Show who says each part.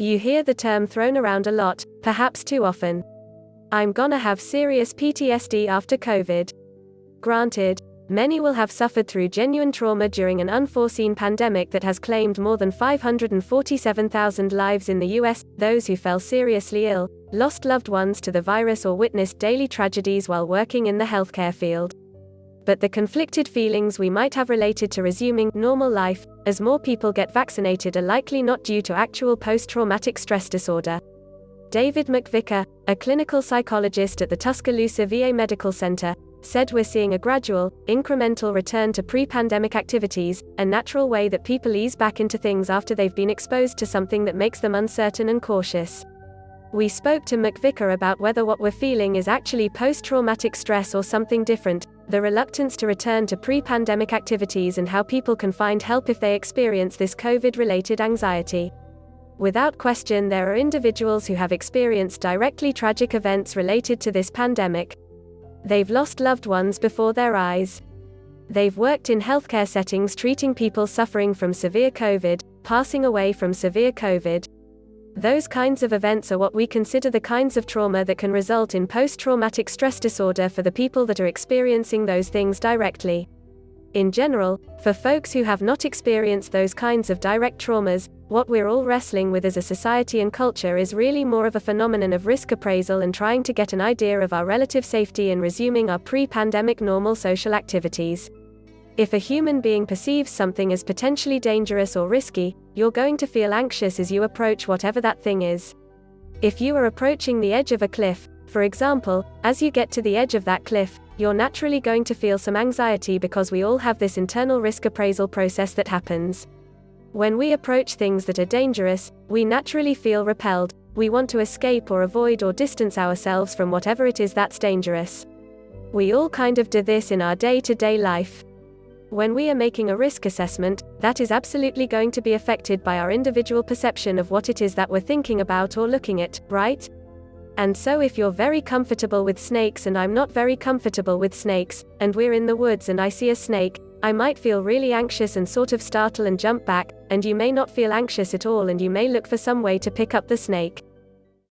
Speaker 1: You hear the term thrown around a lot, perhaps too often. I'm gonna have serious PTSD after COVID. Granted, many will have suffered through genuine trauma during an unforeseen pandemic that has claimed more than 547,000 lives in the US, those who fell seriously ill, lost loved ones to the virus, or witnessed daily tragedies while working in the healthcare field. But the conflicted feelings we might have related to resuming normal life, as more people get vaccinated, are likely not due to actual post-traumatic stress disorder. David MacVicar, a clinical psychologist at the Tuscaloosa VA Medical Center, said we're seeing a gradual, incremental return to pre-pandemic activities, a natural way that people ease back into things after they've been exposed to something that makes them uncertain and cautious. We spoke to MacVicar about whether what we're feeling is actually post-traumatic stress or something different, the reluctance to return to pre-pandemic activities, and how people can find help if they experience this COVID-related anxiety. Without question, there are individuals who have experienced directly tragic events related to this pandemic. They've lost loved ones before their eyes. They've worked in healthcare settings treating people suffering from severe COVID, passing away from severe COVID. Those kinds of events are what we consider the kinds of trauma that can result in post-traumatic stress disorder for the people that are experiencing those things directly. In general, for folks who have not experienced those kinds of direct traumas, what we're all wrestling with as a society and culture is really more of a phenomenon of risk appraisal and trying to get an idea of our relative safety in resuming our pre-pandemic normal social activities. If a human being perceives something as potentially dangerous or risky, you're going to feel anxious as you approach whatever that thing is. If you are approaching the edge of a cliff, for example, as you get to the edge of that cliff, you're naturally going to feel some anxiety because we all have this internal risk appraisal process that happens. When we approach things that are dangerous, we naturally feel repelled. We want to escape or avoid or distance ourselves from whatever it is that's dangerous. We all kind of do this in our day-to-day life. When we are making a risk assessment, that is absolutely going to be affected by our individual perception of what it is that we're thinking about or looking at, right? And so if you're very comfortable with snakes and I'm not very comfortable with snakes, and we're in the woods and I see a snake, I might feel really anxious and sort of startle and jump back, and you may not feel anxious at all and you may look for some way to pick up the snake.